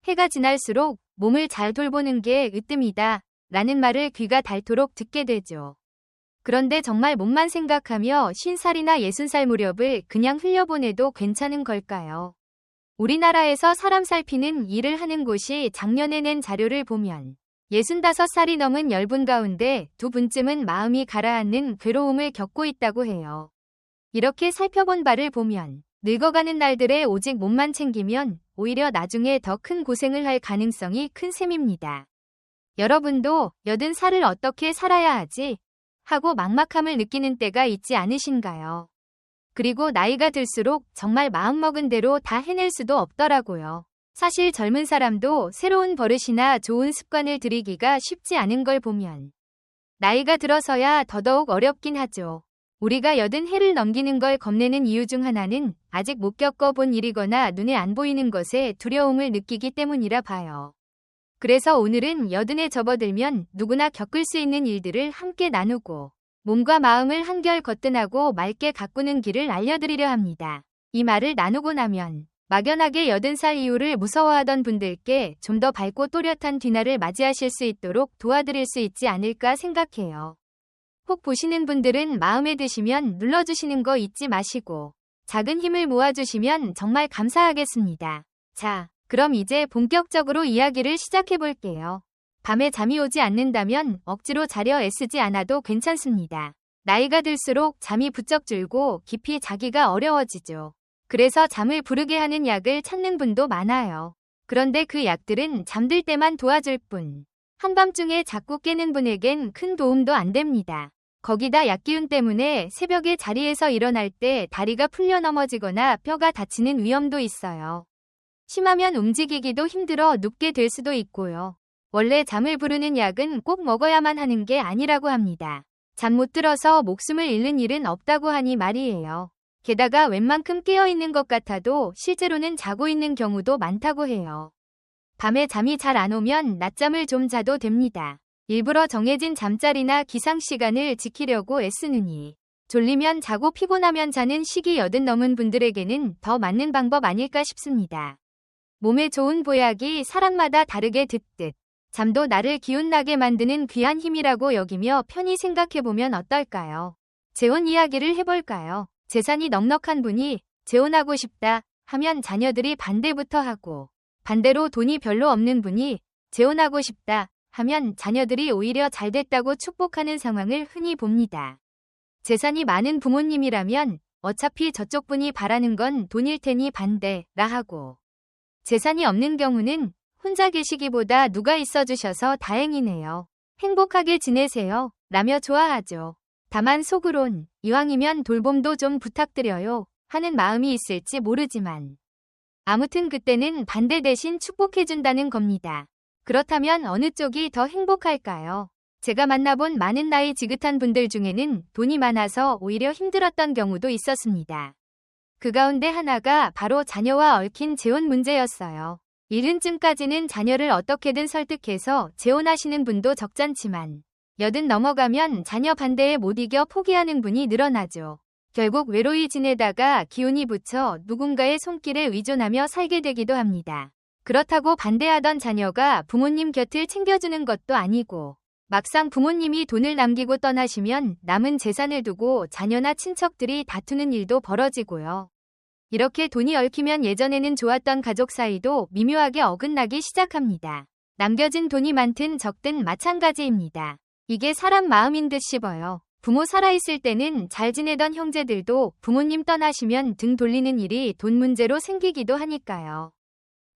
해가 지날수록 몸을 잘 돌보는 게 으뜸이다 라는 말을 귀가 닳도록 듣게 되죠. 그런데 정말 몸만 생각하며 50살이나 60살 무렵을 그냥 흘려보내도 괜찮은 걸까요? 우리나라에서 사람 살피는 일을 하는 곳이 작년에 낸 자료를 보면 65살이 넘은 10분 가운데 2분쯤은 마음이 가라앉는 괴로움을 겪고 있다고 해요. 이렇게 살펴본 바를 보면 늙어가는 날들에 오직 몸만 챙기면 오히려 나중에 더 큰 고생을 할 가능성이 큰 셈입니다. 여러분도 80살을 어떻게 살아야 하지? 하고 막막함을 느끼는 때가 있지 않으신가요? 그리고 나이가 들수록 정말 마음먹은 대로 다 해낼 수도 없더라고요. 사실 젊은 사람도 새로운 버릇이나 좋은 습관을 들이기가 쉽지 않은 걸 보면 나이가 들어서야 더더욱 어렵긴 하죠. 우리가 80해를 넘기는 걸 겁내는 이유 중 하나는 아직 못 겪어본 일이거나 눈에 안 보이는 것에 두려움을 느끼기 때문이라 봐요. 그래서 오늘은 80에 접어들면 누구나 겪을 수 있는 일들을 함께 나누고 몸과 마음을 한결 거뜬하고 맑게 가꾸는 길을 알려드리려 합니다. 이 말을 나누고 나면 막연하게 80살 이후를 무서워하던 분들께 좀 더 밝고 또렷한 뒤날을 맞이하실 수 있도록 도와드릴 수 있지 않을까 생각해요. 혹 보시는 분들은 마음에 드시면 눌러주시는 거 잊지 마시고 작은 힘을 모아주시면 정말 감사하겠습니다. 자, 그럼 이제 본격적으로 이야기를 시작해볼게요. 밤에 잠이 오지 않는다면 억지로 자려 애쓰지 않아도 괜찮습니다. 나이가 들수록 잠이 부쩍 줄고 깊이 자기가 어려워지죠. 그래서 잠을 부르게 하는 약을 찾는 분도 많아요. 그런데 그 약들은 잠들 때만 도와줄 뿐 한밤중에 자꾸 깨는 분에겐 큰 도움도 안 됩니다. 거기다 약기운 때문에 새벽에 자리에서 일어날 때 다리가 풀려 넘어지거나 뼈가 다치는 위험도 있어요. 심하면 움직이기도 힘들어 눕게 될 수도 있고요. 원래 잠을 부르는 약은 꼭 먹어야만 하는 게 아니라고 합니다. 잠 못 들어서 목숨을 잃는 일은 없다고 하니 말이에요. 게다가 웬만큼 깨어있는 것 같아도 실제로는 자고 있는 경우도 많다고 해요. 밤에 잠이 잘 안 오면 낮잠을 좀 자도 됩니다. 일부러 정해진 잠자리나 기상시간을 지키려고 애쓰느니 졸리면 자고 피곤하면 자는 시기 80 넘은 분들에게는 더 맞는 방법 아닐까 싶습니다. 몸에 좋은 보약이 사람마다 다르게 듣듯 잠도 나를 기운나게 만드는 귀한 힘이라고 여기며 편히 생각해보면 어떨까요? 재혼 이야기를 해볼까요? 재산이 넉넉한 분이 재혼하고 싶다 하면 자녀들이 반대부터 하고 반대로 돈이 별로 없는 분이 재혼하고 싶다 하면 자녀들이 오히려 잘됐다고 축복하는 상황을 흔히 봅니다. 재산이 많은 부모님이라면 어차피 저쪽 분이 바라는 건 돈일 테니 반대라 하고 재산이 없는 경우는 혼자 계시기보다 누가 있어주셔서 다행이네요. 행복하게 지내세요 라며 좋아하죠. 다만 속으론 이왕이면 돌봄도 좀 부탁드려요 하는 마음이 있을지 모르지만 아무튼 그때는 반대 대신 축복해준다는 겁니다. 그렇다면 어느 쪽이 더 행복할까요? 제가 만나본 많은 나이 지긋한 분들 중에는 돈이 많아서 오히려 힘들었던 경우도 있었습니다. 그 가운데 하나가 바로 자녀와 얽힌 재혼 문제였어요. 70쯤까지는 자녀를 어떻게든 설득해서 재혼하시는 분도 적잖지만 80 넘어가면 자녀 반대에 못 이겨 포기하는 분이 늘어나죠. 결국 외로이 지내다가 기운이 붙여 누군가의 손길에 의존하며 살게 되기도 합니다. 그렇다고 반대하던 자녀가 부모님 곁을 챙겨주는 것도 아니고 막상 부모님이 돈을 남기고 떠나시면 남은 재산을 두고 자녀나 친척들이 다투는 일도 벌어지고요. 이렇게 돈이 얽히면 예전에는 좋았던 가족 사이도 미묘하게 어긋나기 시작합니다. 남겨진 돈이 많든 적든 마찬가지입니다. 이게 사람 마음인 듯 싶어요. 부모 살아있을 때는 잘 지내던 형제들도 부모님 떠나시면 등 돌리는 일이 돈 문제로 생기기도 하니까요.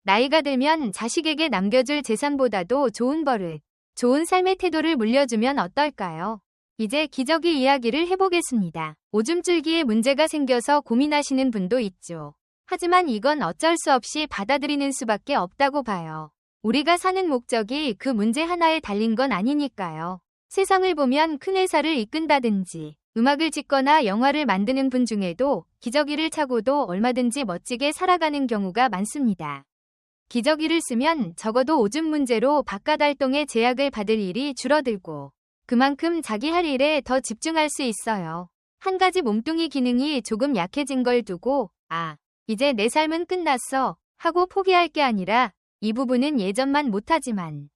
나이가 들면 자식에게 남겨줄 재산보다도 좋은 버릇, 좋은 삶의 태도를 물려주면 어떨까요? 이제 기저귀 이야기를 해보겠습니다. 오줌줄기에 문제가 생겨서 고민하시는 분도 있죠. 하지만 이건 어쩔 수 없이 받아들이는 수밖에 없다고 봐요. 우리가 사는 목적이 그 문제 하나에 달린 건 아니니까요. 세상을 보면 큰 회사를 이끈다든지 음악을 짓거나 영화를 만드는 분 중에도 기저귀를 차고도 얼마든지 멋지게 살아가는 경우가 많습니다. 기저귀를 쓰면 적어도 오줌 문제로 바깥 활동에 제약을 받을 일이 줄어들고 그만큼 자기 할 일에 더 집중할 수 있어요. 한 가지 몸뚱이 기능이 조금 약해진 걸 두고 이제 내 삶은 끝났어 하고 포기할 게 아니라 이 부분은 예전만 못하지만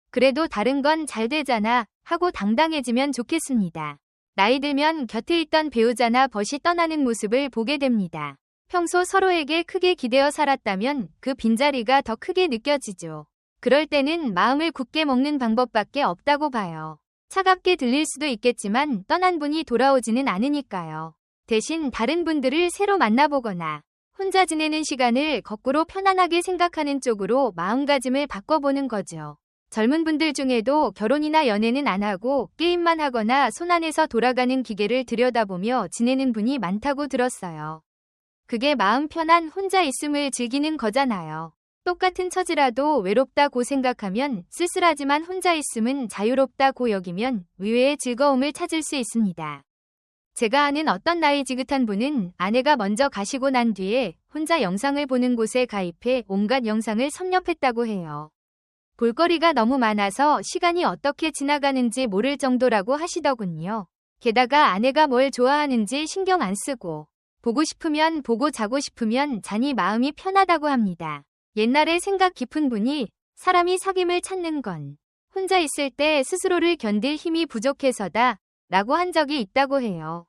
그래도 다른 건 잘 되잖아 하고 당당해지면 좋겠습니다. 나이 들면 곁에 있던 배우자나 벗이 떠나는 모습을 보게 됩니다. 평소 서로에게 크게 기대어 살았다면 그 빈자리가 더 크게 느껴지죠. 그럴 때는 마음을 굳게 먹는 방법밖에 없다고 봐요. 차갑게 들릴 수도 있겠지만 떠난 분이 돌아오지는 않으니까요. 대신 다른 분들을 새로 만나보거나 혼자 지내는 시간을 거꾸로 편안하게 생각하는 쪽으로 마음가짐을 바꿔보는 거죠. 젊은 분들 중에도 결혼이나 연애는 안 하고 게임만 하거나 손안에서 돌아가는 기계를 들여다보며 지내는 분이 많다고 들었어요. 그게 마음 편한 혼자 있음을 즐기는 거잖아요. 똑같은 처지라도 외롭다고 생각하면 쓸쓸하지만 혼자 있음은 자유롭다고 여기면 의외의 즐거움을 찾을 수 있습니다. 제가 아는 어떤 나이 지긋한 분은 아내가 먼저 가시고 난 뒤에 혼자 영상을 보는 곳에 가입해 온갖 영상을 섭렵했다고 해요. 볼거리가 너무 많아서 시간이 어떻게 지나가는지 모를 정도라고 하시더군요. 게다가 아내가 뭘 좋아하는지 신경 안 쓰고 보고 싶으면 보고 자고 싶으면 자니 마음이 편하다고 합니다. 옛날에 생각 깊은 분이 사람이 사귐을 찾는 건 혼자 있을 때 스스로를 견딜 힘이 부족해서다 라고 한 적이 있다고 해요.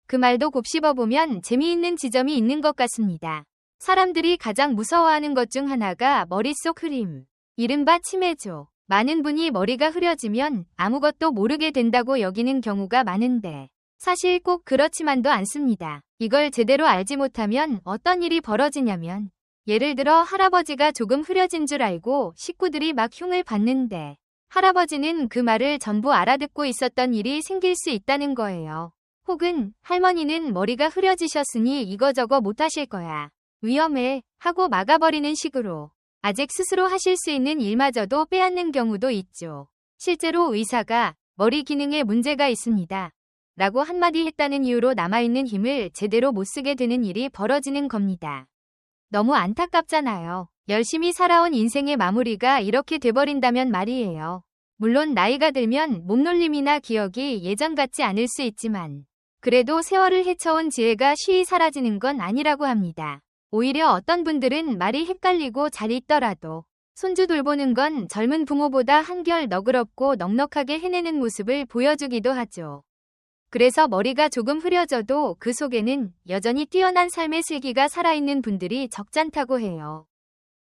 그 말도 곱씹어보면 재미있는 지점이 있는 것 같습니다. 사람들이 가장 무서워하는 것 중 하나가 머릿속 흐림, 이른바 치매죠. 많은 분이 머리가 흐려지면 아무것도 모르게 된다고 여기는 경우가 많은데 사실 꼭 그렇지만도 않습니다. 이걸 제대로 알지 못하면 어떤 일이 벌어지냐면 예를 들어 할아버지가 조금 흐려진 줄 알고 식구들이 막 흉을 봤는데 할아버지는 그 말을 전부 알아듣고 있었던 일이 생길 수 있다는 거예요. 혹은 할머니는 머리가 흐려지셨으니 이거저거 못하실 거야. 위험해 하고 막아버리는 식으로 아직 스스로 하실 수 있는 일마저도 빼앗는 경우도 있죠. 실제로 의사가 머리 기능에 문제가 있습니다 라고 한마디 했다는 이유로 남아있는 힘을 제대로 못 쓰게 되는 일이 벌어지는 겁니다. 너무 안타깝잖아요. 열심히 살아온 인생의 마무리가 이렇게 돼버린다면 말이에요. 물론 나이가 들면 몸놀림이나 기억이 예전 같지 않을 수 있지만 그래도 세월을 헤쳐온 지혜가 쉬이 사라지는 건 아니라고 합니다. 오히려 어떤 분들은 말이 헷갈리고 잘 있더라도 손주 돌보는 건 젊은 부모보다 한결 너그럽고 넉넉하게 해내는 모습을 보여주기도 하죠. 그래서 머리가 조금 흐려져도 그 속에는 여전히 뛰어난 삶의 슬기가 살아있는 분들이 적잖다고 해요.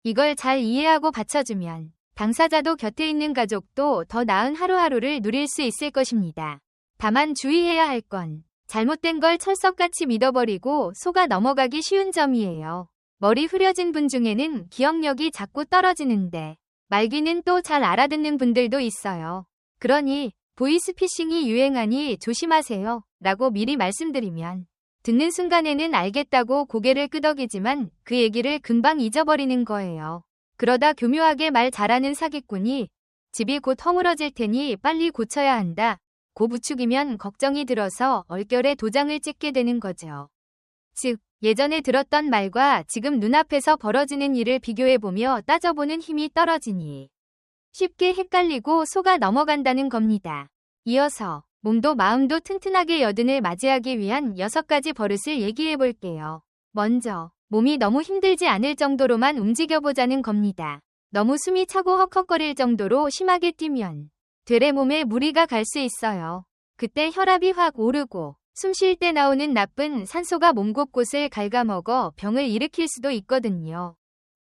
이걸 잘 이해하고 받쳐주면 당사자도 곁에 있는 가족도 더 나은 하루하루를 누릴 수 있을 것입니다. 다만 주의해야 할 건 잘못된 걸 철석같이 믿어버리고 속아 넘어가기 쉬운 점이에요. 머리 흐려진 분 중에는 기억력이 자꾸 떨어지는데 말귀는 또 잘 알아듣는 분들도 있어요. 그러니 보이스피싱이 유행하니 조심하세요 라고 미리 말씀드리면 듣는 순간에는 알겠다고 고개를 끄덕이지만 그 얘기를 금방 잊어버리는 거예요. 그러다 교묘하게 말 잘하는 사기꾼이 집이 곧 허물어질 테니 빨리 고쳐야 한다 고 부추기면 걱정이 들어서 얼결에 도장을 찍게 되는 거죠. 즉 예전에 들었던 말과 지금 눈앞에서 벌어지는 일을 비교해보며 따져보는 힘이 떨어지니 쉽게 헷갈리고 속아 넘어간다는 겁니다. 이어서 몸도 마음도 튼튼하게 여든을 맞이하기 위한 6가지 버릇을 얘기해볼게요. 먼저 몸이 너무 힘들지 않을 정도로만 움직여보자는 겁니다. 너무 숨이 차고 헉헉거릴 정도로 심하게 뛰면 되레 몸에 무리가 갈 수 있어요. 그때 혈압이 확 오르고 숨 쉴 때 나오는 나쁜 산소가 몸 곳곳을 갉아먹어 병을 일으킬 수도 있거든요.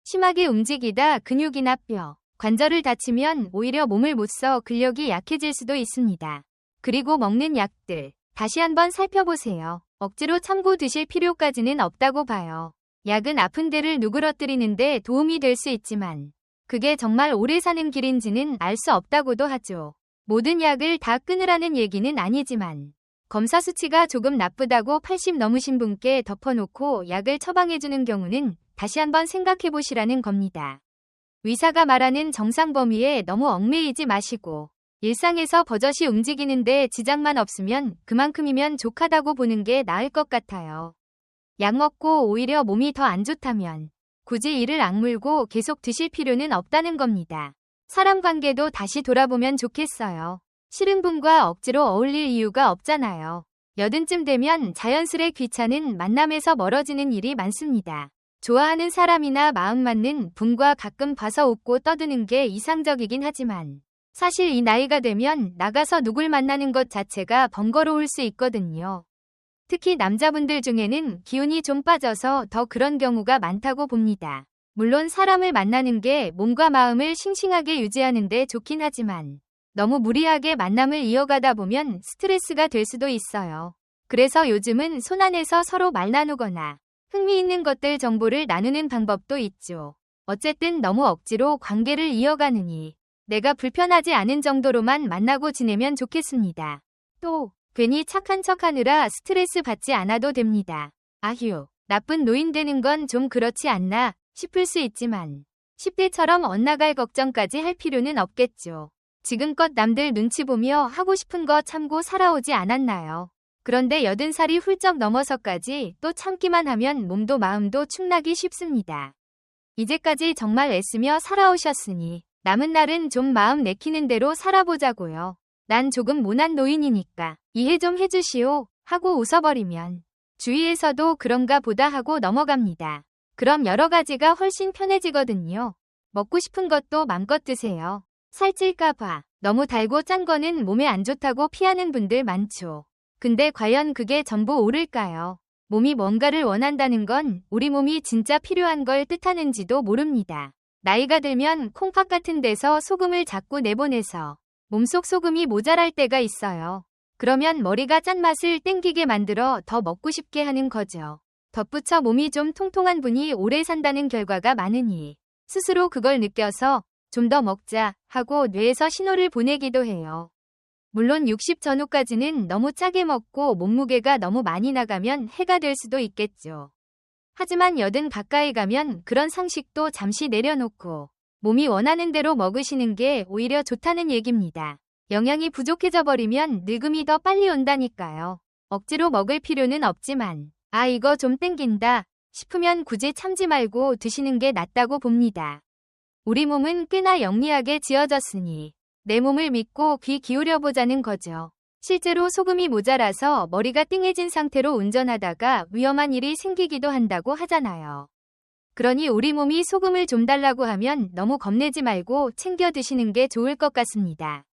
심하게 움직이다 근육이나 뼈, 관절을 다치면 오히려 몸을 못 써 근력이 약해질 수도 있습니다. 그리고 먹는 약들, 다시 한번 살펴보세요. 억지로 참고 드실 필요까지는 없다고 봐요. 약은 아픈 데를 누그러뜨리는데 도움이 될 수 있지만 그게 정말 오래 사는 길인지는 알 수 없다고도 하죠. 모든 약을 다 끊으라는 얘기는 아니지만 검사 수치가 조금 나쁘다고 80 넘으신 분께 덮어놓고 약을 처방해주는 경우는 다시 한번 생각해보시라는 겁니다. 의사가 말하는 정상 범위에 너무 얽매이지 마시고 일상에서 버젓이 움직이는데 지장만 없으면 그만큼이면 족하다고 보는 게 나을 것 같아요. 약 먹고 오히려 몸이 더 안 좋다면 굳이 이를 악물고 계속 드실 필요는 없다는 겁니다. 사람 관계도 다시 돌아보면 좋겠어요. 싫은 분과 억지로 어울릴 이유가 없잖아요. 여든쯤 되면 자연스레 귀찮은 만남에서 멀어지는 일이 많습니다. 좋아하는 사람이나 마음 맞는 분과 가끔 봐서 웃고 떠드는 게 이상적이긴 하지만 사실 이 나이가 되면 나가서 누굴 만나는 것 자체가 번거로울 수 있거든요. 특히 남자분들 중에는 기운이 좀 빠져서 더 그런 경우가 많다고 봅니다. 물론 사람을 만나는 게 몸과 마음을 싱싱하게 유지하는 데 좋긴 하지만 너무 무리하게 만남을 이어가다 보면 스트레스가 될 수도 있어요. 그래서 요즘은 손안에서 서로 말 나누거나 흥미있는 것들 정보를 나누는 방법도 있죠. 어쨌든 너무 억지로 관계를 이어가느니 내가 불편하지 않은 정도로만 만나고 지내면 좋겠습니다. 또 괜히 착한 척하느라 스트레스 받지 않아도 됩니다. 아휴, 나쁜 노인 되는 건 좀 그렇지 않나 싶을 수 있지만 10대처럼 엇나갈 걱정까지 할 필요는 없겠죠. 지금껏 남들 눈치 보며 하고 싶은 거 참고 살아오지 않았나요? 그런데 80살이 훌쩍 넘어서까지 또 참기만 하면 몸도 마음도 축나기 쉽습니다. 이제까지 정말 애쓰며 살아오셨으니 남은 날은 좀 마음 내키는 대로 살아보자고요. 난 조금 모난 노인이니까 이해 좀 해주시오 하고 웃어버리면 주위에서도 그런가 보다 하고 넘어갑니다. 그럼 여러 가지가 훨씬 편해지거든요. 먹고 싶은 것도 맘껏 드세요. 살찔까봐 너무 달고 짠 거는 몸에 안 좋다고 피하는 분들 많죠. 근데 과연 그게 전부 옳을까요? 몸이 뭔가를 원한다는 건 우리 몸이 진짜 필요한 걸 뜻하는지도 모릅니다. 나이가 들면 콩팥 같은 데서 소금을 자꾸 내보내서 몸속 소금이 모자랄 때가 있어요. 그러면 머리가 짠맛을 땡기게 만들어 더 먹고 싶게 하는 거죠. 덧붙여 몸이 좀 통통한 분이 오래 산다는 결과가 많으니 스스로 그걸 느껴서 좀 더 먹자 하고 뇌에서 신호를 보내기도 해요. 물론 60 전후까지는 너무 짜게 먹고 몸무게가 너무 많이 나가면 해가 될 수도 있겠죠. 하지만 80 가까이 가면 그런 상식도 잠시 내려놓고 몸이 원하는 대로 먹으시는 게 오히려 좋다는 얘기입니다. 영양이 부족해져 버리면 늙음이 더 빨리 온다니까요. 억지로 먹을 필요는 없지만 아 이거 좀 땡긴다 싶으면 굳이 참지 말고 드시는 게 낫다고 봅니다. 우리 몸은 꽤나 영리하게 지어졌으니 내 몸을 믿고 귀 기울여보자는 거죠. 실제로 소금이 모자라서 머리가 띵해진 상태로 운전하다가 위험한 일이 생기기도 한다고 하잖아요. 그러니 우리 몸이 소금을 좀 달라고 하면 너무 겁내지 말고 챙겨 드시는 게 좋을 것 같습니다.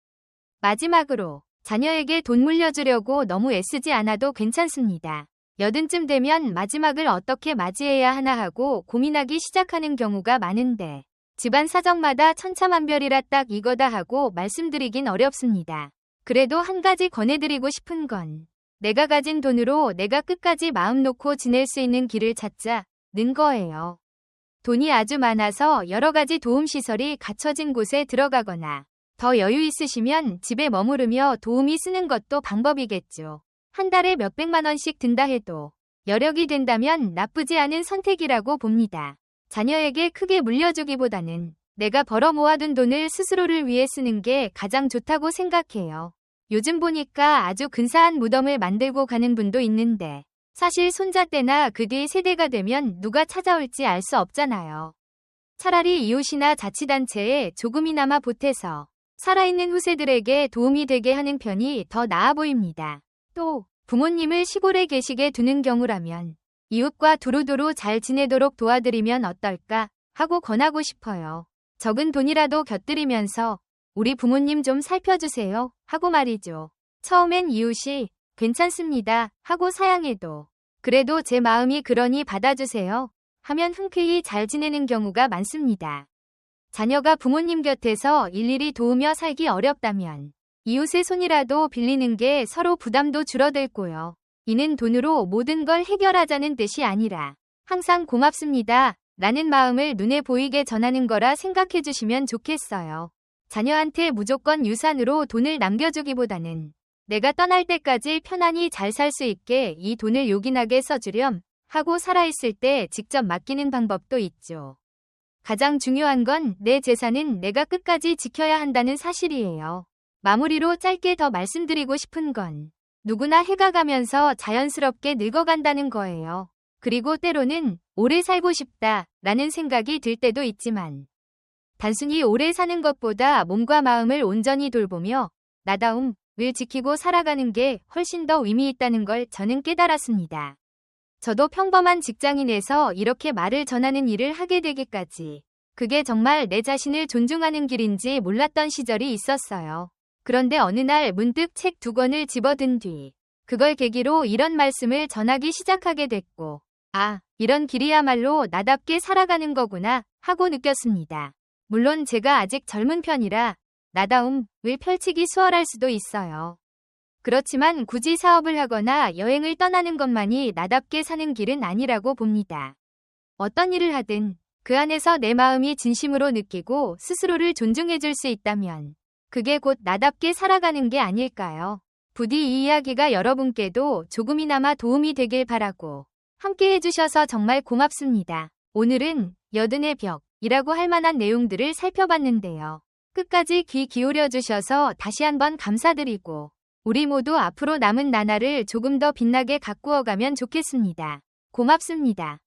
마지막으로 자녀에게 돈 물려주려고 너무 애쓰지 않아도 괜찮습니다. 80쯤 되면 마지막을 어떻게 맞이해야 하나 하고 고민하기 시작하는 경우가 많은데 집안 사정마다 천차만별이라 딱 이거다 하고 말씀드리긴 어렵습니다. 그래도 한 가지 권해드리고 싶은 건 내가 가진 돈으로 내가 끝까지 마음 놓고 지낼 수 있는 길을 찾자는 거예요. 돈이 아주 많아서 여러 가지 도움시설이 갖춰진 곳에 들어가거나 더 여유 있으시면 집에 머무르며 도우미 쓰는 것도 방법이겠죠. 한 달에 몇백만 원씩 든다 해도 여력이 된다면 나쁘지 않은 선택이라고 봅니다. 자녀에게 크게 물려주기보다는 내가 벌어 모아둔 돈을 스스로를 위해 쓰는 게 가장 좋다고 생각해요. 요즘 보니까 아주 근사한 무덤을 만들고 가는 분도 있는데 사실 손자 때나 그 뒤 세대가 되면 누가 찾아올지 알 수 없잖아요. 차라리 이웃이나 자치단체에 조금이나마 보태서 살아있는 후세들에게 도움이 되게 하는 편이 더 나아 보입니다. 또 부모님을 시골에 계시게 두는 경우라면 이웃과 두루두루 잘 지내도록 도와드리면 어떨까 하고 권하고 싶어요. 적은 돈이라도 곁들이면서 우리 부모님 좀 살펴주세요 하고 말이죠. 처음엔 이웃이 괜찮습니다 하고 사양해도 그래도 제 마음이 그러니 받아주세요 하면 흔쾌히 잘 지내는 경우가 많습니다. 자녀가 부모님 곁에서 일일이 도우며 살기 어렵다면 이웃의 손이라도 빌리는 게 서로 부담도 줄어들고요. 이는 돈으로 모든 걸 해결하자는 뜻이 아니라 항상 고맙습니다 라는 마음을 눈에 보이게 전하는 거라 생각해 주시면 좋겠어요. 자녀한테 무조건 유산으로 돈을 남겨주기보다는 내가 떠날 때까지 편안히 잘 살 수 있게 이 돈을 요긴하게 써주렴 하고 살아있을 때 직접 맡기는 방법도 있죠. 가장 중요한 건 내 재산은 내가 끝까지 지켜야 한다는 사실이에요. 마무리로 짧게 더 말씀드리고 싶은 건 누구나 해가 가면서 자연스럽게 늙어간다는 거예요. 그리고 때로는 오래 살고 싶다 라는 생각이 들 때도 있지만 단순히 오래 사는 것보다 몸과 마음을 온전히 돌보며 나다움을 지키고 살아가는 게 훨씬 더 의미 있다는 걸 저는 깨달았습니다. 저도 평범한 직장인에서 이렇게 말을 전하는 일을 하게 되기까지 그게 정말 내 자신을 존중하는 길인지 몰랐던 시절이 있었어요. 그런데 어느 날 문득 책 2권을 집어든 뒤 그걸 계기로 이런 말씀을 전하기 시작하게 됐고, 아, 이런 길이야말로 나답게 살아가는 거구나 하고 느꼈습니다. 물론 제가 아직 젊은 편이라 나다움을 펼치기 수월할 수도 있어요. 그렇지만 굳이 사업을 하거나 여행을 떠나는 것만이 나답게 사는 길은 아니라고 봅니다. 어떤 일을 하든 그 안에서 내 마음이 진심으로 느끼고 스스로를 존중해줄 수 있다면 그게 곧 나답게 살아가는 게 아닐까요? 부디 이 이야기가 여러분께도 조금이나마 도움이 되길 바라고 함께 해주셔서 정말 고맙습니다. 오늘은 여든의 벽이라고 할 만한 내용들을 살펴봤는데요. 끝까지 귀 기울여 주셔서 다시 한번 감사드리고 우리 모두 앞으로 남은 나날을 조금 더 빛나게 가꾸어가면 좋겠습니다. 고맙습니다.